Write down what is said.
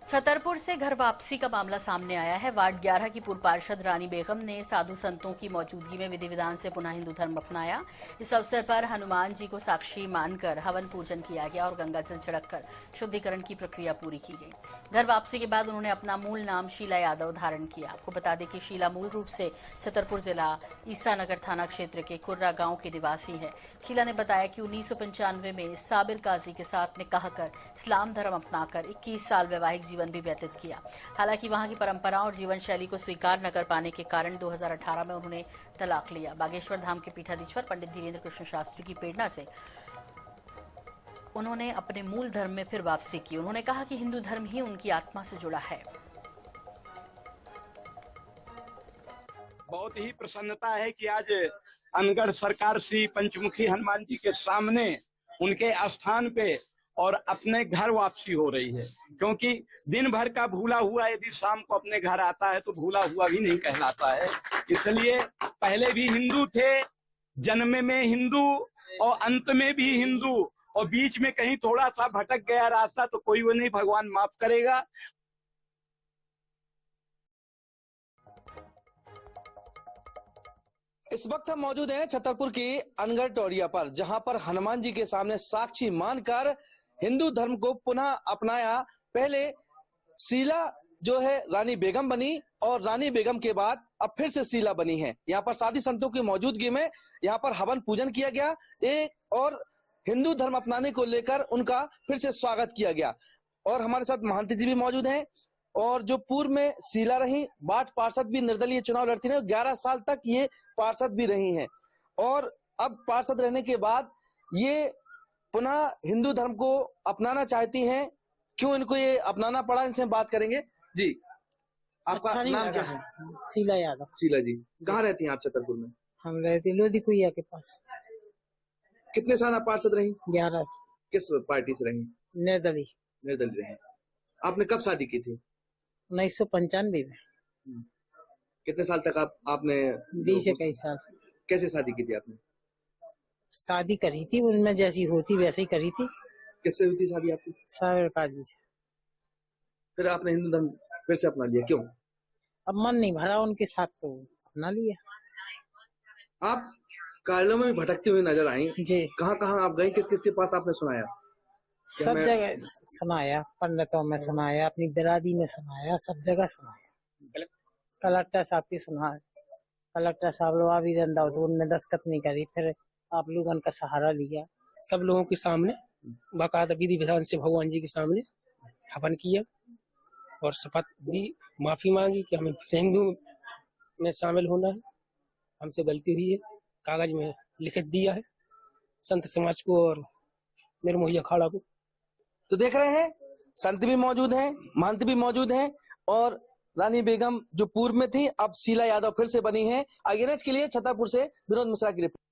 छतरपुर से घर वापसी का मामला सामने आया है। वार्ड 11 की पूर्व पार्षद रानी बेगम ने साधु संतों की मौजूदगी में विधि विधान से पुनः हिंदू धर्म अपनाया। इस अवसर पर हनुमान जी को साक्षी मानकर हवन पूजन किया गया और गंगाजल छिड़ककर शुद्धिकरण की प्रक्रिया पूरी की गई। घर वापसी के बाद उन्होंने अपना मूल नाम शीला यादव धारण किया। आपको बता दें कि शीला मूल रूप से छतरपुर जिला ईसानगर थाना क्षेत्र के कुर्रा गांव की निवासी है। शीला ने बताया कि 1995 में साबिर काजी के साथ निकाह कर इस्लाम धर्म अपनाकर 21 साल वैवाहिक जीवन भी व्यतीत किया। हालांकि वहां की परंपराओं और जीवन शैली को स्वीकार न कर पाने के कारण 2018 में उन्होंने तलाक लिया। बागेश्वर धाम के पीठाधीश्वर पंडित धीरेन्द्र कृष्ण शास्त्री की प्रेरणा से उन्होंने अपने मूल धर्म में फिर वापसी की। उन्होंने कहा कि हिंदू धर्म ही उनकी आत्मा से जुड़ा है। बहुत ही प्रसन्नता है कि आज अनगढ़ सरकार श्री पंचमुखी हनुमान जी के सामने उनके स्थान पे और अपने घर वापसी हो रही है, क्योंकि दिन भर का भूला हुआ यदि शाम को अपने घर आता है तो भूला हुआ भी नहीं कहलाता है। इसलिए पहले भी हिंदू थे, जन्म में हिंदू और अंत में भी हिंदू, और बीच में कहीं थोड़ा सा भटक गया रास्ता तो कोई वो नहीं, भगवान माफ करेगा। इस वक्त हम मौजूद हैं छतरपुर की अनगढ़ टोरिया पर, जहां पर हनुमान जी के सामने साक्षी मानकर हिंदू धर्म को पुनः अपनाया। पहले शीला जो है रानी बेगम बनी और रानी बेगम के बाद अब फिर से शीला बनी है। यहाँ पर साधु संतों की मौजूदगी में यहाँ पर हवन पूजन किया गया और हिंदू धर्म अपनाने को लेकर उनका फिर से स्वागत किया गया। और हमारे साथ महंत जी भी मौजूद हैं और जो पूर्व में शीला रही, वार्ड पार्षद भी निर्दलीय चुनाव लड़ती रही, 11 साल तक ये पार्षद भी रही हैं और अब पार्षद रहने के बाद ये पुनः हिंदू धर्म को अपनाना चाहती हैं। क्यों इनको ये अपनाना पड़ा, इनसे बात करेंगे। जी, आपका नाम क्या है? शीला यादव। शीला जी, कहाँ रहती हैं आप छतरपुर में? हम रहते लोधी कुइया के पास। कितने साल आप पार्षद रही? 11। किस पार्टी से रही? निर्दलीय रही। आपने कब शादी की थी? 1995 में। कितने साल तक आपने? 20-21 साल। कैसे शादी की थी आपने? शादी करी थी उनमें जैसी होती वैसे ही करी थी। किससे हुई थी शादी आपकी? साबिर काजी से। फिर आपने हिंदू धर्म फिर से अपना लिया, क्यों? अब मन नहीं भरा उनके साथ तो अपना लिया। आप कार्यालयों में भी भटकती हुई नजर आई जी। कहाँ आप गई, किस किस के पास आपने सुनाया? सब जगह सुनाया, पंडितों में सुनाया, अपनी बिरादरी में सुनाया, सब जगह सुनाया। कलेक्टर साहब की सुनाया, कलेक्टर साहब लोग आवेदन दाओ तो उनने दस्तखत नहीं करी, फिर आप लोगों का सहारा लिया। सब लोगों के सामने बाकायदा विधि विधान से भगवान जी के सामने हवन किया और शपथ दी, माफी मांगी कि हमें फिर हिंदू में शामिल होना है, हमसे गलती हुई है, कागज में लिखित दिया है संत समाज को और निर्मोही अखाड़ा को। तो देख रहे हैं, संत भी मौजूद हैं, महंत भी मौजूद हैं और रानी बेगम जो पूर्व में थी अब शीला यादव फिर से बनी है। INH के लिए छतरपुर से विनोद मिश्रा की रिपोर्ट।